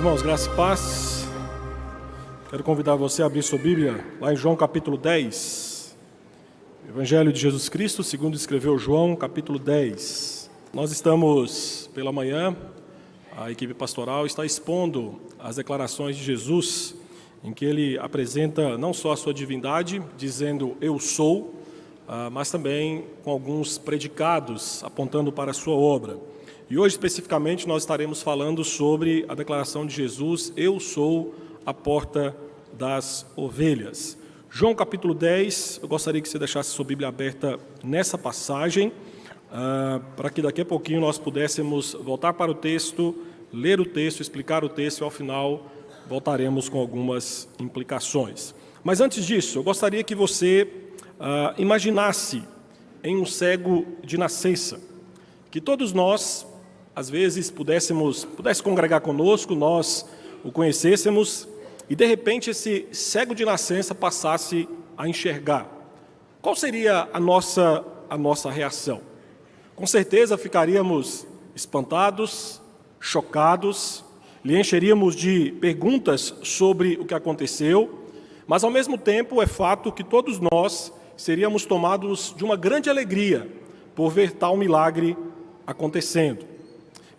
Irmãos, graça e paz. Quero convidar você a abrir sua Bíblia lá em João capítulo 10. Evangelho de Jesus Cristo, segundo escreveu João, capítulo 10. Nós estamos, pela manhã, a equipe pastoral está expondo as declarações de Jesus, em que ele apresenta não só a sua divindade, dizendo eu sou, mas também com alguns predicados apontando para a sua obra. E hoje, especificamente, nós estaremos falando sobre a declaração de Jesus, eu sou a porta das ovelhas. João capítulo 10, eu gostaria que você deixasse sua Bíblia aberta nessa passagem, para que daqui a pouquinho nós pudéssemos voltar para o texto, ler o texto, explicar o texto e ao final voltaremos com algumas implicações. Mas antes disso, eu gostaria que você imaginasse em um cego de nascença, que todos nós, às vezes, pudesse congregar conosco, nós o conhecêssemos e, de repente, esse cego de nascença passasse a enxergar. Qual seria a nossa reação? Com certeza ficaríamos espantados, chocados, lhe encheríamos de perguntas sobre o que aconteceu, mas, ao mesmo tempo, é fato que todos nós seríamos tomados de uma grande alegria por ver tal milagre acontecendo.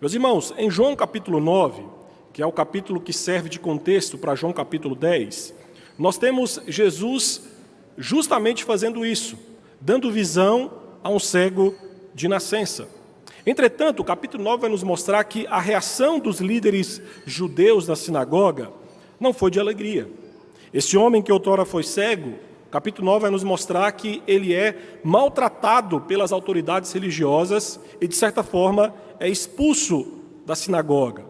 Meus irmãos, em João capítulo 9, que é o capítulo que serve de contexto para João capítulo 10, nós temos Jesus justamente fazendo isso, dando visão a um cego de nascença. Entretanto, o capítulo 9 vai nos mostrar que a reação dos líderes judeus na sinagoga não foi de alegria. Esse homem que outrora foi cego, o capítulo 9 vai nos mostrar que ele é maltratado pelas autoridades religiosas e, de certa forma, é expulso da sinagoga.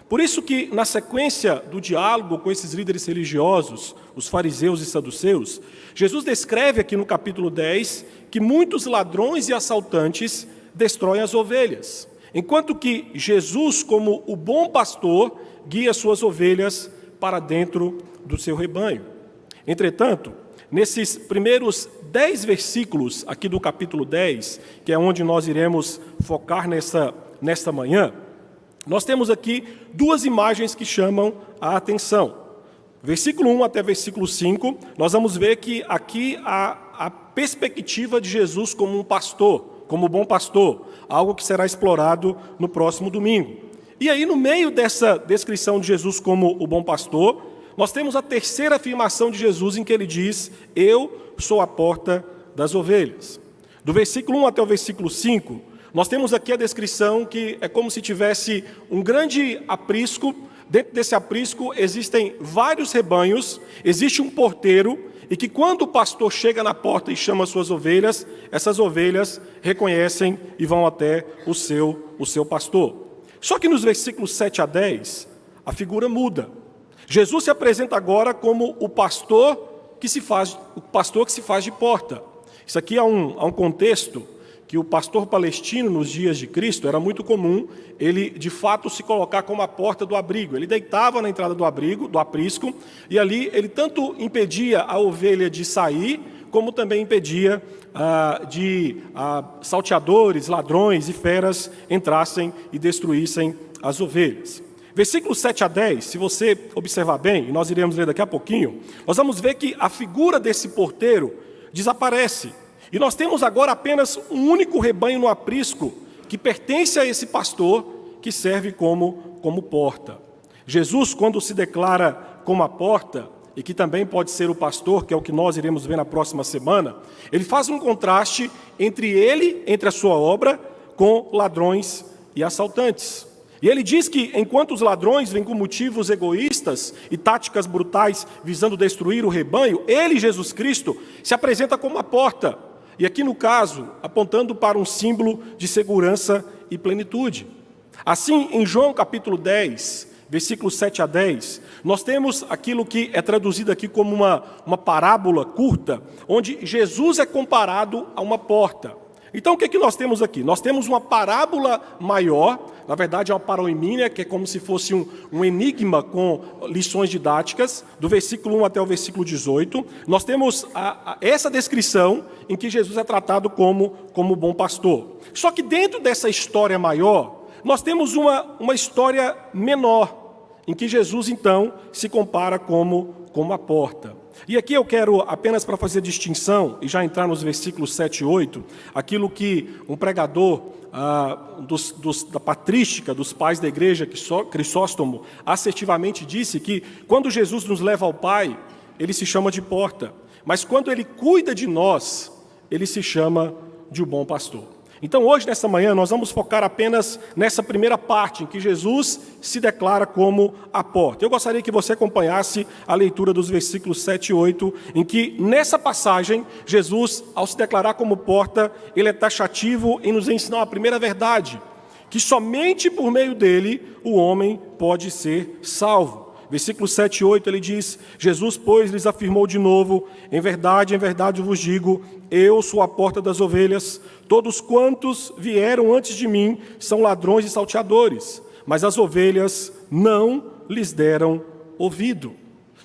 Por isso que, na sequência do diálogo com esses líderes religiosos, os fariseus e saduceus, Jesus descreve aqui no capítulo 10 que muitos ladrões e assaltantes destroem as ovelhas, enquanto que Jesus, como o bom pastor, guia suas ovelhas para dentro do seu rebanho. Entretanto, nesses primeiros 10 versículos aqui do capítulo 10, que é onde nós iremos focar nesta manhã, nós temos aqui duas imagens que chamam a atenção. Versículo 1 até versículo 5, nós vamos ver que aqui a perspectiva de Jesus como um pastor, como bom pastor, algo que será explorado no próximo domingo. E aí, no meio dessa descrição de Jesus como o bom pastor, nós temos a terceira afirmação de Jesus em que ele diz, eu sou a porta das ovelhas. Do versículo 1 até o versículo 5, nós temos aqui a descrição que é como se tivesse um grande aprisco. Dentro desse aprisco existem vários rebanhos, existe um porteiro, e que quando o pastor chega na porta e chama suas ovelhas, essas ovelhas reconhecem e vão até o seu pastor. Só que nos versículos 7 a 10, a figura muda. Jesus se apresenta agora como o pastor que se faz de porta. Isso aqui há um contexto que o pastor palestino nos dias de Cristo era muito comum, ele de fato se colocar como a porta do abrigo. Ele deitava na entrada do abrigo, do aprisco, e ali ele tanto impedia a ovelha de sair, como também impedia de salteadores, ladrões e feras entrassem e destruíssem as ovelhas. Versículos 7 a 10, se você observar bem, e nós iremos ler daqui a pouquinho, nós vamos ver que a figura desse porteiro desaparece. E nós temos agora apenas um único rebanho no aprisco, que pertence a esse pastor, que serve como porta. Jesus, quando se declara como a porta, e que também pode ser o pastor, que é o que nós iremos ver na próxima semana, ele faz um contraste entre a sua obra, com ladrões e assaltantes. E ele diz que, enquanto os ladrões vêm com motivos egoístas e táticas brutais visando destruir o rebanho, ele, Jesus Cristo, se apresenta como a porta. E aqui, no caso, apontando para um símbolo de segurança e plenitude. Assim, em João capítulo 10, versículos 7 a 10, nós temos aquilo que é traduzido aqui como uma parábola curta, onde Jesus é comparado a uma porta. Então, o que nós temos aqui? Nós temos uma parábola maior, na verdade é uma paroimínia, que é como se fosse um enigma com lições didáticas, do versículo 1 até o versículo 18. Nós temos essa descrição em que Jesus é tratado como bom pastor. Só que dentro dessa história maior, nós temos uma história menor, em que Jesus, então, se compara como a porta. E aqui eu quero, apenas para fazer distinção, e já entrar nos versículos 7 e 8, aquilo que um pregador da patrística, dos pais da igreja, Crisóstomo, assertivamente disse que quando Jesus nos leva ao Pai, ele se chama de porta, mas quando ele cuida de nós, ele se chama de o bom pastor. Então hoje, nessa manhã, nós vamos focar apenas nessa primeira parte, em que Jesus se declara como a porta. Eu gostaria que você acompanhasse a leitura dos versículos 7 e 8, em que, nessa passagem, Jesus, ao se declarar como porta, ele é taxativo em nos ensinar a primeira verdade, que somente por meio dele o homem pode ser salvo. Versículos 7 e 8, ele diz: Jesus, pois, lhes afirmou de novo: em verdade eu vos digo, eu sou a porta das ovelhas. Todos quantos vieram antes de mim são ladrões e salteadores, mas as ovelhas não lhes deram ouvido.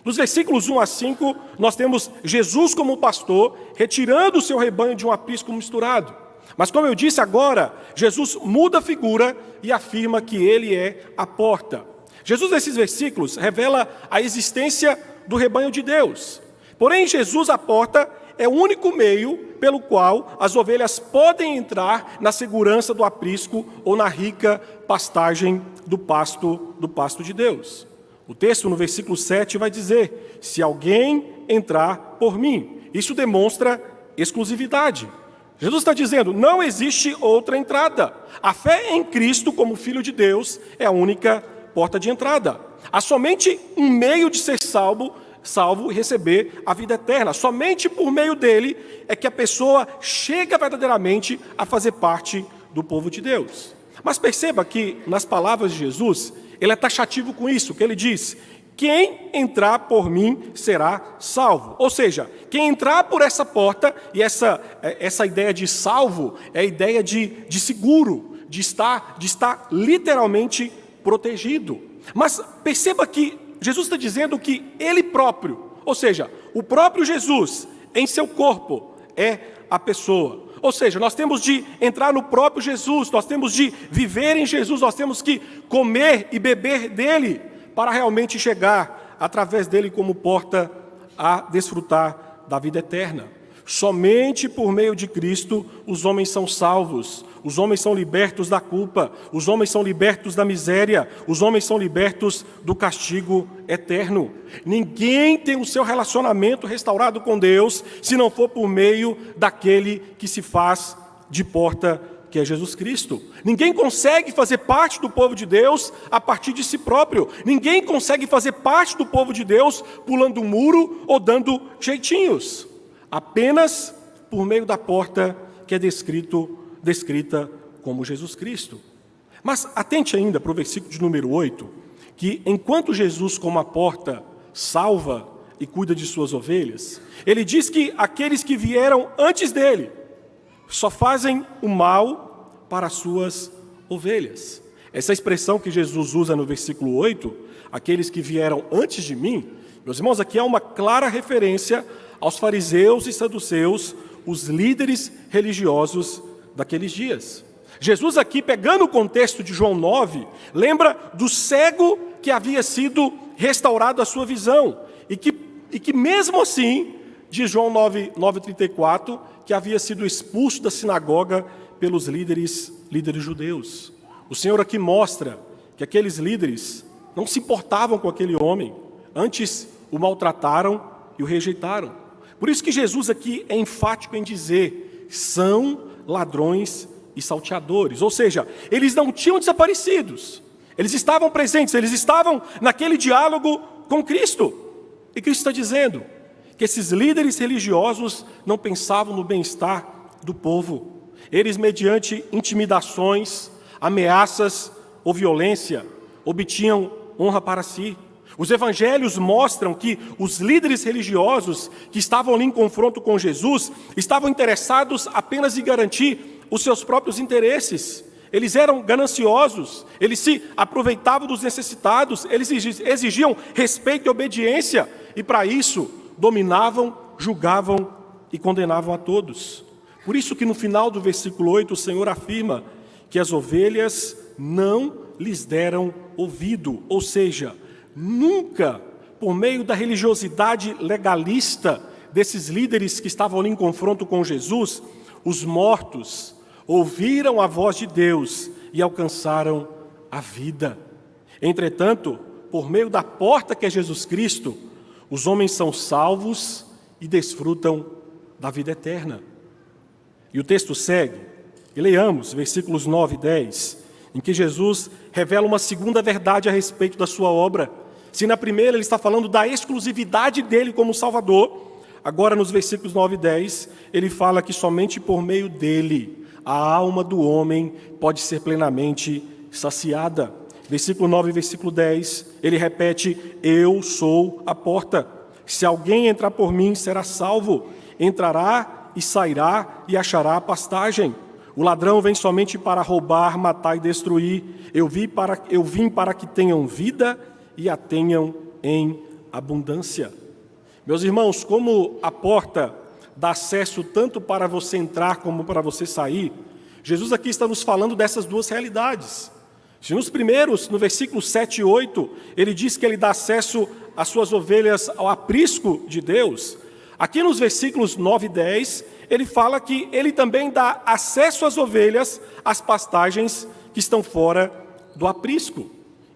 Nos versículos 1 a 5, nós temos Jesus como pastor, retirando o seu rebanho de um aprisco misturado. Mas como eu disse agora, Jesus muda a figura e afirma que ele é a porta. Jesus, nesses versículos, revela a existência do rebanho de Deus. Porém, Jesus, a porta, é o único meio pelo qual as ovelhas podem entrar na segurança do aprisco ou na rica pastagem do pasto de Deus. O texto, no versículo 7, vai dizer: se alguém entrar por mim. Isso demonstra exclusividade. Jesus está dizendo, não existe outra entrada. A fé em Cristo como Filho de Deus é a única porta de entrada. Há somente um meio de ser salvo e receber a vida eterna. Somente por meio dele é que a pessoa chega verdadeiramente a fazer parte do povo de Deus. Mas perceba que nas palavras de Jesus, ele é taxativo com isso, que ele diz: quem entrar por mim será salvo. Ou seja, quem entrar por essa porta, e essa ideia de salvo é a ideia de seguro, de estar literalmente protegido. Mas perceba que Jesus está dizendo que ele próprio, ou seja, o próprio Jesus, em seu corpo, é a pessoa. Ou seja, nós temos de entrar no próprio Jesus, nós temos de viver em Jesus, nós temos que comer e beber dele, para realmente chegar, através dele como porta, a desfrutar da vida eterna. Somente por meio de Cristo os homens são salvos, os homens são libertos da culpa, os homens são libertos da miséria, os homens são libertos do castigo eterno. Ninguém tem o seu relacionamento restaurado com Deus se não for por meio daquele que se faz de porta, que é Jesus Cristo. Ninguém consegue fazer parte do povo de Deus a partir de si próprio. Ninguém consegue fazer parte do povo de Deus pulando um muro ou dando jeitinhos. Apenas por meio da porta que é descrita como Jesus Cristo. Mas atente ainda para o versículo de número 8, que enquanto Jesus como a porta salva e cuida de suas ovelhas, ele diz que aqueles que vieram antes dele só fazem o mal para as suas ovelhas. Essa expressão que Jesus usa no versículo 8, aqueles que vieram antes de mim, meus irmãos, aqui há uma clara referência aos fariseus e saduceus, os líderes religiosos daqueles dias. Jesus aqui, pegando o contexto de João 9, lembra do cego que havia sido restaurado a sua visão, e que mesmo assim, diz João 9:34, que havia sido expulso da sinagoga pelos líderes judeus. O Senhor aqui mostra que aqueles líderes não se importavam com aquele homem, antes o maltrataram e o rejeitaram. Por isso que Jesus aqui é enfático em dizer, são ladrões e salteadores. Ou seja, eles não tinham desaparecidos, eles estavam presentes, eles estavam naquele diálogo com Cristo. E Cristo está dizendo que esses líderes religiosos não pensavam no bem-estar do povo. Eles, mediante intimidações, ameaças ou violência, obtinham honra para si. Os evangelhos mostram que os líderes religiosos que estavam ali em confronto com Jesus estavam interessados apenas em garantir os seus próprios interesses. Eles eram gananciosos, eles se aproveitavam dos necessitados, eles exigiam respeito e obediência, e para isso dominavam, julgavam e condenavam a todos. Por isso que no final do versículo 8 o Senhor afirma que as ovelhas não lhes deram ouvido, ou seja, nunca, por meio da religiosidade legalista desses líderes que estavam ali em confronto com Jesus, os mortos ouviram a voz de Deus e alcançaram a vida. Entretanto, por meio da porta que é Jesus Cristo, os homens são salvos e desfrutam da vida eterna. E o texto segue, e leiamos versículos 9 e 10, em que Jesus revela uma segunda verdade a respeito da sua obra. Se na primeira ele está falando da exclusividade dele como Salvador, agora nos versículos 9 e 10, ele fala que somente por meio dele a alma do homem pode ser plenamente saciada. Versículo 9 e versículo 10, ele repete: eu sou a porta. Se alguém entrar por mim, será salvo. Entrará e sairá e achará pastagem. O ladrão vem somente para roubar, matar e destruir. Eu vim para que tenham vida e a tenham em abundância. Meus irmãos, como a porta dá acesso tanto para você entrar como para você sair, Jesus aqui está nos falando dessas duas realidades. Se nos primeiros, no versículo 7 e 8, ele diz que ele dá acesso às suas ovelhas ao aprisco de Deus, aqui nos versículos 9 e 10, ele fala que ele também dá acesso às ovelhas às pastagens que estão fora do aprisco.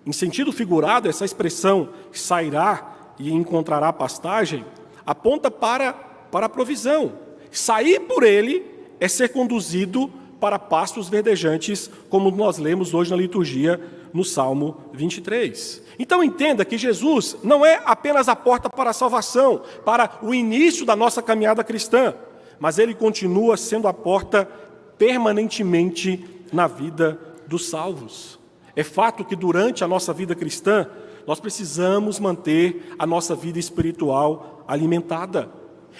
Em sentido figurado, essa expressão sairá e encontrará pastagem aponta para a provisão. Sair por ele é ser conduzido para pastos verdejantes, como nós lemos hoje na liturgia, no Salmo 23. Então entenda que Jesus não é apenas a porta para a salvação, para o início da nossa caminhada cristã, mas ele continua sendo a porta permanentemente na vida dos salvos. É fato que durante a nossa vida cristã, nós precisamos manter a nossa vida espiritual alimentada.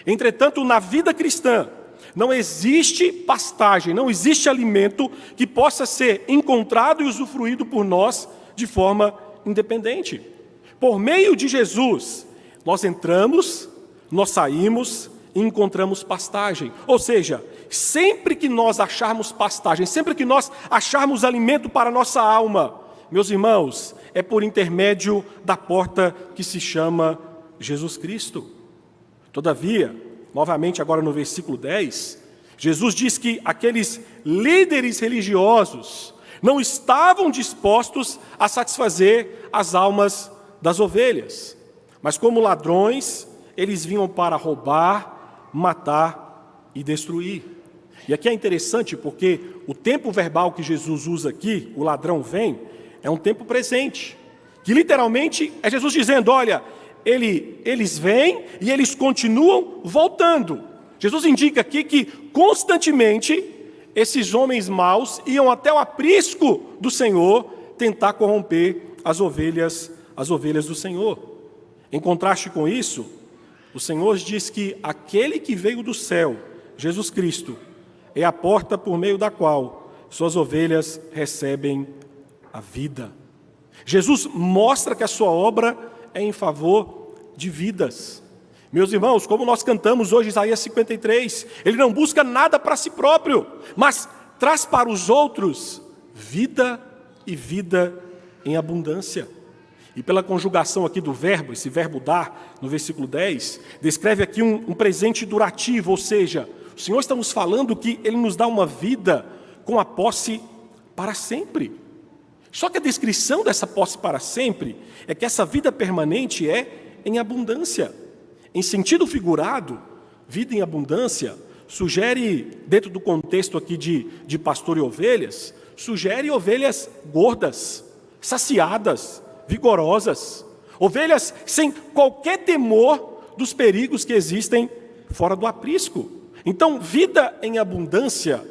Entretanto, na vida cristã, não existe pastagem, não existe alimento que possa ser encontrado e usufruído por nós de forma independente. Por meio de Jesus, nós entramos, nós saímos e encontramos pastagem. Ou seja, sempre que nós acharmos pastagem, sempre que nós acharmos alimento para a nossa alma, meus irmãos, é por intermédio da porta que se chama Jesus Cristo. Todavia, novamente agora no versículo 10, Jesus diz que aqueles líderes religiosos não estavam dispostos a satisfazer as almas das ovelhas, mas como ladrões, eles vinham para roubar, matar e destruir. E aqui é interessante porque o tempo verbal que Jesus usa aqui, o ladrão vem, é um tempo presente, que literalmente é Jesus dizendo, olha, eles vêm e eles continuam voltando. Jesus indica aqui que constantemente esses homens maus iam até o aprisco do Senhor tentar corromper as ovelhas do Senhor. Em contraste com isso, o Senhor diz que aquele que veio do céu, Jesus Cristo, é a porta por meio da qual suas ovelhas recebem a vida. Jesus mostra que a sua obra é em favor de vidas. Meus irmãos, como nós cantamos hoje Isaías 53, ele não busca nada para si próprio, mas traz para os outros vida e vida em abundância. E pela conjugação aqui do verbo, esse verbo dar, no versículo 10, descreve aqui um presente durativo, ou seja, o Senhor está nos falando que Ele nos dá uma vida com a posse para sempre. Só que a descrição dessa posse para sempre é que essa vida permanente é em abundância. Em sentido figurado, vida em abundância sugere, dentro do contexto aqui de pastor e ovelhas, sugere ovelhas gordas, saciadas, vigorosas, ovelhas sem qualquer temor dos perigos que existem fora do aprisco. Então, vida em abundância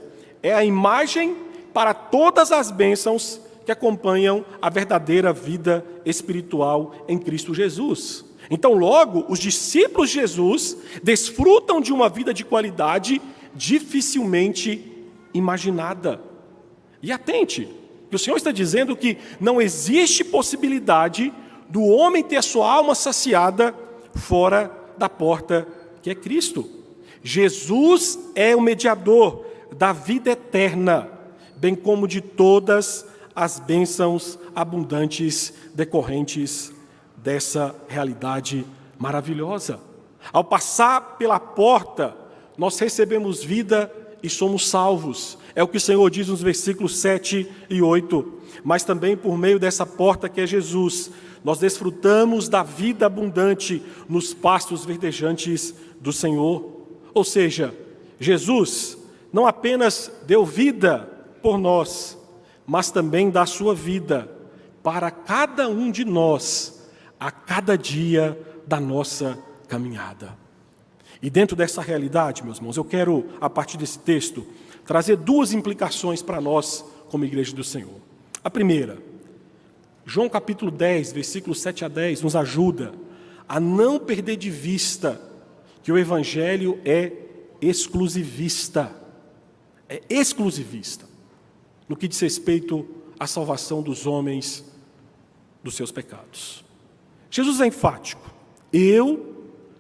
é a imagem para todas as bênçãos que acompanham a verdadeira vida espiritual em Cristo Jesus. Então, logo, os discípulos de Jesus desfrutam de uma vida de qualidade dificilmente imaginada. E atente, que o Senhor está dizendo que não existe possibilidade do homem ter a sua alma saciada fora da porta que é Cristo. Jesus é o mediador da vida eterna, bem como de todas as bênçãos abundantes decorrentes dessa realidade maravilhosa. Ao passar pela porta, nós recebemos vida e somos salvos. É o que o Senhor diz nos versículos 7 e 8. Mas também por meio dessa porta que é Jesus, nós desfrutamos da vida abundante nos pastos verdejantes do Senhor. Ou seja, Jesus não apenas deu vida por nós, mas também dá sua vida para cada um de nós, a cada dia da nossa caminhada. E dentro dessa realidade, meus irmãos, eu quero, a partir desse texto, trazer duas implicações para nós como Igreja do Senhor. A primeira, João capítulo 10, versículos 7 a 10, nos ajuda a não perder de vista que o Evangelho é exclusivista. É exclusivista no que diz respeito à salvação dos homens dos seus pecados. Jesus é enfático.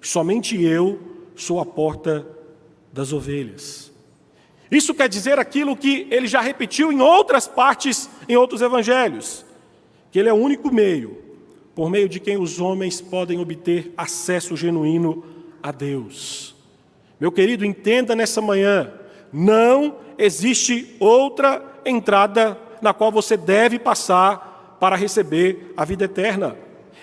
Somente eu, sou a porta das ovelhas. Isso quer dizer aquilo que ele já repetiu em outras partes, em outros evangelhos, que ele é o único meio, por meio de quem os homens podem obter acesso genuíno a Deus. Meu querido, entenda nessa manhã, não existe outra entrada na qual você deve passar para receber a vida eterna.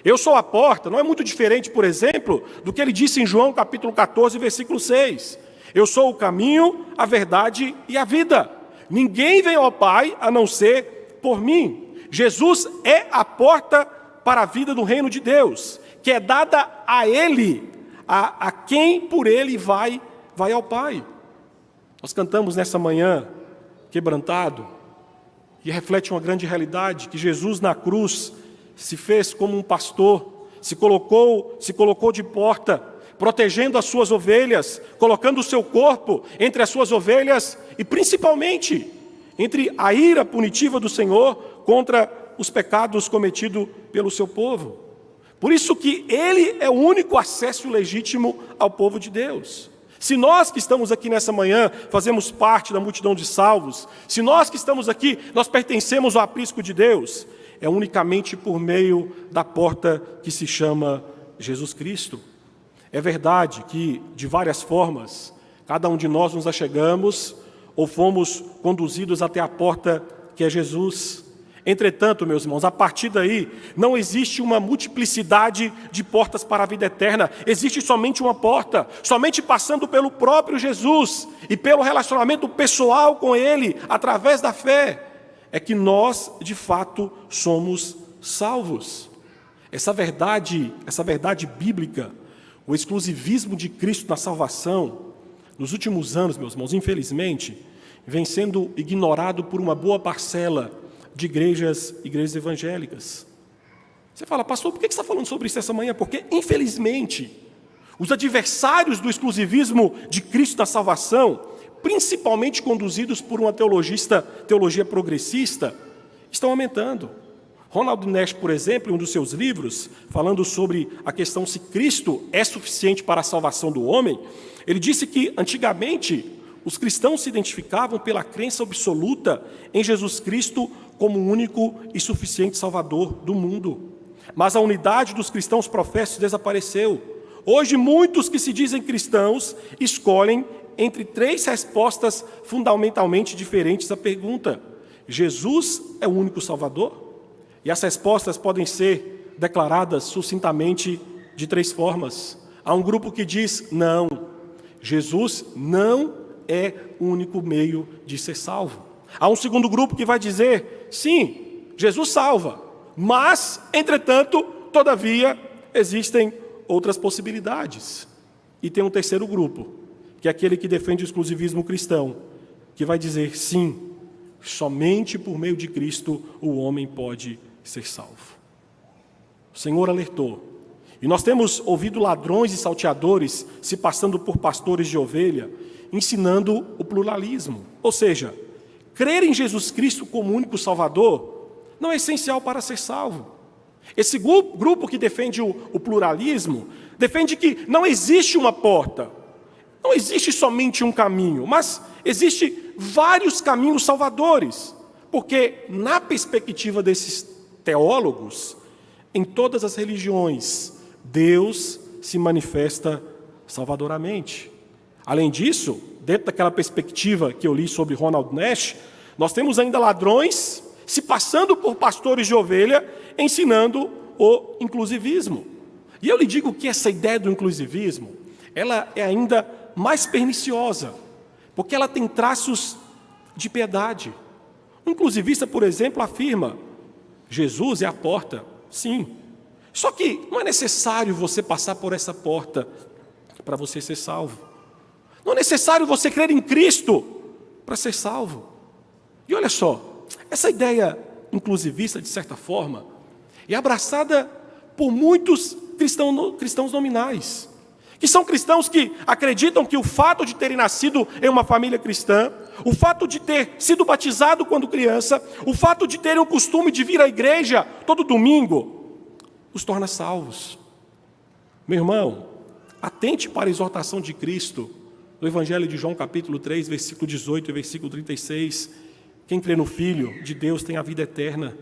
Eu sou a porta, não é muito diferente, por exemplo, do que ele disse em João capítulo 14, versículo 6. Eu sou o caminho, a verdade e a vida. Ninguém vem ao Pai a não ser por mim. Jesus é a porta para a vida do reino de Deus, que é dada a Ele, a quem por Ele vai ao Pai. Nós cantamos nessa manhã, quebrantado, e reflete uma grande realidade, que Jesus na cruz se fez como um pastor, se colocou de porta, protegendo as suas ovelhas, colocando o seu corpo entre as suas ovelhas e principalmente entre a ira punitiva do Senhor contra os pecados cometidos pelo seu povo. Por isso que Ele é o único acesso legítimo ao povo de Deus. Se nós que estamos aqui nessa manhã fazemos parte da multidão de salvos, se nós que estamos aqui, nós pertencemos ao aprisco de Deus, é unicamente por meio da porta que se chama Jesus Cristo. É verdade que, de várias formas, cada um de nós nos achegamos ou fomos conduzidos até a porta que é Jesus. Entretanto, meus irmãos, a partir daí, não existe uma multiplicidade de portas para a vida eterna. Existe somente uma porta, somente passando pelo próprio Jesus e pelo relacionamento pessoal com Ele, através da fé, é que nós, de fato, somos salvos. Essa verdade bíblica, o exclusivismo de Cristo na salvação, nos últimos anos, meus irmãos, infelizmente, vem sendo ignorado por uma boa parcela de igrejas evangélicas. Você fala, pastor, por que você está falando sobre isso essa manhã? Porque, infelizmente, os adversários do exclusivismo de Cristo na salvação, principalmente conduzidos por uma teologia progressista, estão aumentando. Ronald Nash, por exemplo, em um dos seus livros, falando sobre a questão se Cristo é suficiente para a salvação do homem, ele disse que, antigamente, os cristãos se identificavam pela crença absoluta em Jesus Cristo como o único e suficiente Salvador do mundo. Mas a unidade dos cristãos professos desapareceu. Hoje, muitos que se dizem cristãos escolhem entre três respostas fundamentalmente diferentes à pergunta: Jesus é o único Salvador? E as respostas podem ser declaradas sucintamente de três formas. Há um grupo que diz: não, Jesus não é o único meio de ser salvo. Há um segundo grupo que vai dizer: sim, Jesus salva, mas, entretanto, todavia, existem outras possibilidades. E tem um terceiro grupo, que é aquele que defende o exclusivismo cristão, que vai dizer: sim, somente por meio de Cristo o homem pode ser salvo. O Senhor alertou. E nós temos ouvido ladrões e salteadores se passando por pastores de ovelha, ensinando o pluralismo. Ou seja, crer em Jesus Cristo como único Salvador não é essencial para ser salvo. Esse grupo que defende o pluralismo, defende que não existe uma porta, não existe somente um caminho, mas existe vários caminhos salvadores. Porque, na perspectiva desses teólogos, em todas as religiões, Deus se manifesta salvadoramente. Além disso, dentro daquela perspectiva que eu li sobre Ronald Nash, nós temos ainda ladrões se passando por pastores de ovelha, ensinando o inclusivismo. E eu lhe digo que essa ideia do inclusivismo, ela é ainda mais perniciosa, porque ela tem traços de piedade. Um inclusivista, por exemplo, afirma: Jesus é a porta. Sim. Só que não é necessário você passar por essa porta para você ser salvo. Não é necessário você crer em Cristo para ser salvo. E olha só, essa ideia inclusivista, de certa forma, é abraçada por muitos cristãos nominais, que são cristãos que acreditam que o fato de terem nascido em uma família cristã, o fato de ter sido batizado quando criança, o fato de terem o costume de vir à igreja todo domingo, os torna salvos. Meu irmão, atente para a exortação de Cristo, no Evangelho de João, capítulo 3, versículo 18 e versículo 36. Quem crê no Filho de Deus tem a vida eterna.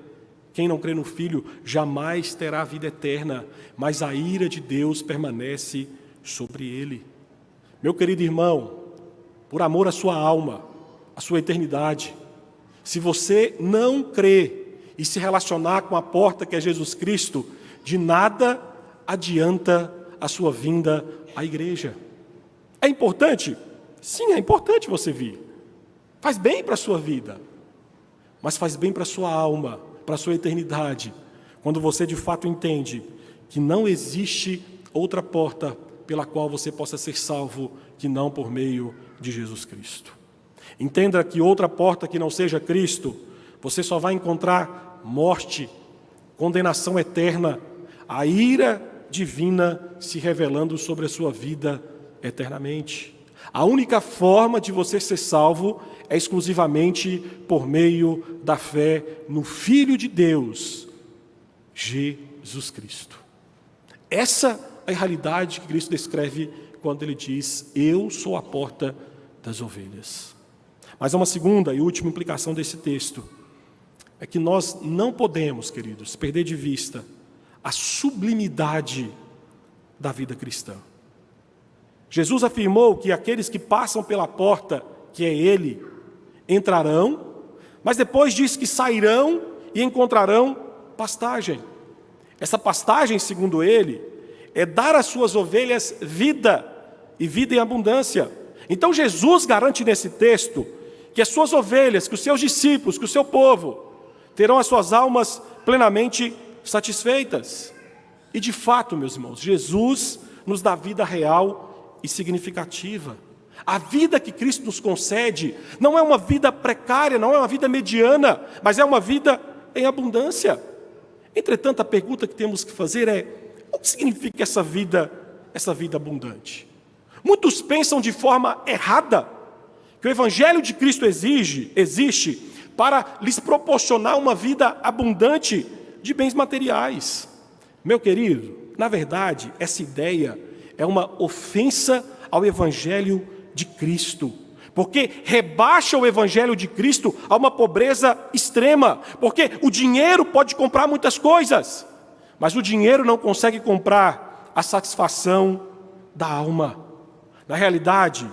Quem não crê no Filho jamais terá a vida eterna, mas a ira de Deus permanece sobre ele. Meu querido irmão, por amor à sua alma, à sua eternidade, se você não crê e se relacionar com a porta que é Jesus Cristo, de nada adianta a sua vinda à igreja. É importante? Sim, é importante você vir. Faz bem para a sua vida, mas faz bem para a sua alma, para a sua eternidade, quando você de fato entende que não existe outra porta pela qual você possa ser salvo que não por meio de Jesus Cristo. Entenda que outra porta que não seja Cristo, você só vai encontrar morte, condenação eterna, a ira divina se revelando sobre a sua vida eternamente. A única forma de você ser salvo é exclusivamente por meio da fé no Filho de Deus, Jesus Cristo. Essa é a realidade que Cristo descreve quando ele diz: eu sou a porta das ovelhas. Mas há uma segunda e última implicação desse texto, é que nós não podemos, queridos, perder de vista a sublimidade da vida cristã. Jesus afirmou que aqueles que passam pela porta, que é Ele, entrarão, mas depois diz que sairão e encontrarão pastagem. Essa pastagem, segundo Ele, é dar às suas ovelhas vida, e vida em abundância. Então Jesus garante nesse texto que as suas ovelhas, que os seus discípulos, que o seu povo, terão as suas almas plenamente satisfeitas. E de fato, meus irmãos, Jesus nos dá vida real e significativa. A vida que Cristo nos concede não é uma vida precária, não é uma vida mediana, mas é uma vida em abundância. Entretanto, a pergunta que temos que fazer é: o que significa essa vida abundante? Muitos pensam de forma errada que o Evangelho de Cristo existe para lhes proporcionar uma vida abundante de bens materiais. Meu querido, na verdade, essa ideia é uma ofensa ao Evangelho de Cristo, porque rebaixa o Evangelho de Cristo a uma pobreza extrema, porque o dinheiro pode comprar muitas coisas, mas o dinheiro não consegue comprar a satisfação da alma. Na realidade,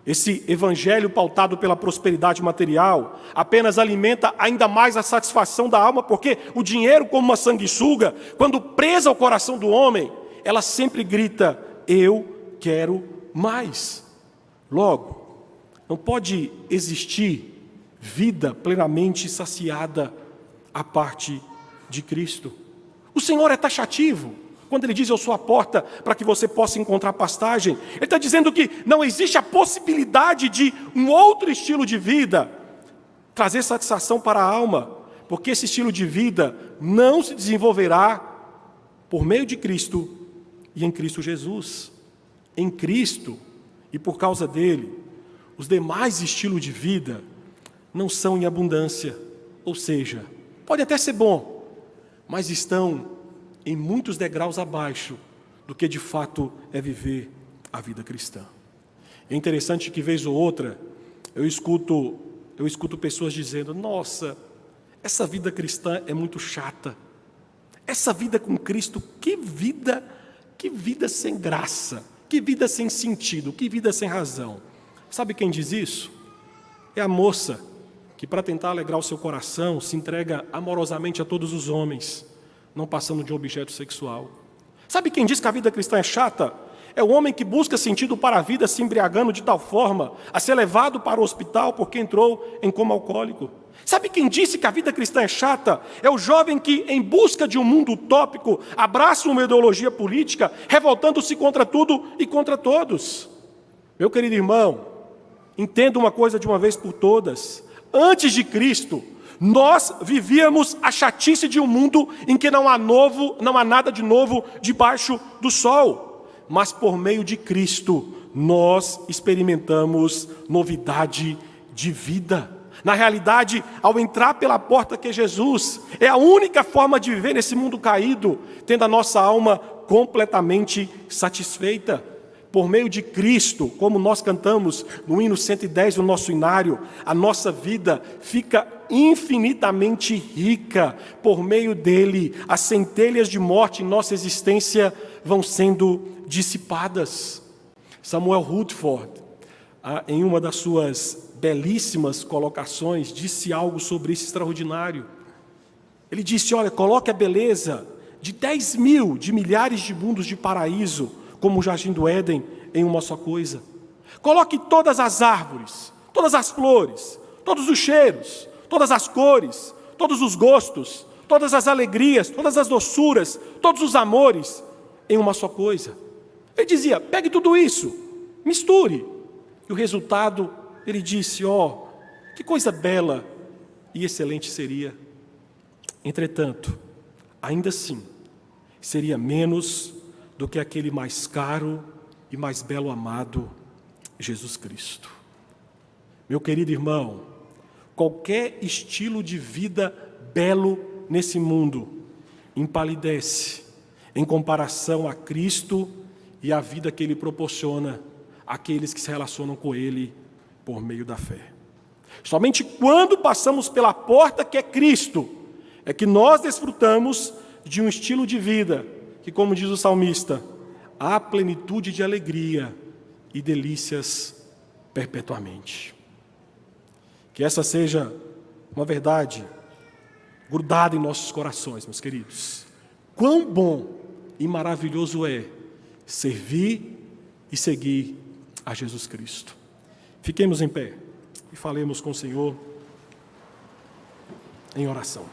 esse evangelho pautado pela prosperidade material apenas alimenta ainda mais a satisfação da alma, porque o dinheiro, como uma sanguessuga, quando presa ao coração do homem, ela sempre grita: eu quero mais. Logo, não pode existir vida plenamente saciada à parte de Cristo. O Senhor é taxativo quando Ele diz: eu sou a porta para que você possa encontrar pastagem. Ele está dizendo que não existe a possibilidade de um outro estilo de vida trazer satisfação para a alma, porque esse estilo de vida não se desenvolverá por meio de Cristo e em Cristo Jesus. Em Cristo, e por causa dele, os demais estilos de vida não são em abundância, ou seja, pode até ser bom, mas estão em muitos degraus abaixo do que de fato é viver a vida cristã. É interessante que, vez ou outra, eu escuto pessoas dizendo: nossa, essa vida cristã é muito chata, essa vida com Cristo, que vida sem graça, que vida sem sentido, que vida sem razão. Sabe quem diz isso? É a moça que, para tentar alegrar o seu coração, se entrega amorosamente a todos os homens, não passando de um objeto sexual. Sabe quem diz que a vida cristã é chata? É o homem que busca sentido para a vida, se embriagando de tal forma a ser levado para o hospital porque entrou em coma alcoólico. Sabe quem disse que a vida cristã é chata? É o jovem que, em busca de um mundo utópico, abraça uma ideologia política, revoltando-se contra tudo e contra todos. Meu querido irmão, entenda uma coisa de uma vez por todas. Antes de Cristo, nós vivíamos a chatice de um mundo em que não há nada de novo debaixo do sol. Mas por meio de Cristo, nós experimentamos novidade de vida. Na realidade, ao entrar pela porta que é Jesus, é a única forma de viver nesse mundo caído, tendo a nossa alma completamente satisfeita. Por meio de Cristo, como nós cantamos no hino 110 do nosso inário, a nossa vida fica infinitamente rica. Por meio dele, as centelhas de morte em nossa existência vão sendo dissipadas. Samuel Rutherford, em uma das suas belíssimas colocações, disse algo sobre isso extraordinário. Ele disse, olha, coloque a beleza de 10 mil, de milhares de mundos de paraíso, como o Jardim do Éden, em uma só coisa. Coloque todas as árvores, todas as flores, todos os cheiros, todas as cores, todos os gostos, todas as alegrias, todas as doçuras, todos os amores, em uma só coisa. Ele dizia, pegue tudo isso, misture. E o resultado, ele disse, que coisa bela e excelente seria. Entretanto, ainda assim, seria menos do que aquele mais caro e mais belo amado, Jesus Cristo. Meu querido irmão, qualquer estilo de vida belo nesse mundo empalidece em comparação a Cristo e a vida que Ele proporciona àqueles que se relacionam com Ele por meio da fé. Somente quando passamos pela porta que é Cristo, é que nós desfrutamos de um estilo de vida que, como diz o salmista, há plenitude de alegria e delícias perpetuamente. Que essa seja uma verdade grudada em nossos corações, meus queridos. Quão bom e maravilhoso é servir e seguir a Jesus Cristo. Fiquemos em pé e falemos com o Senhor em oração.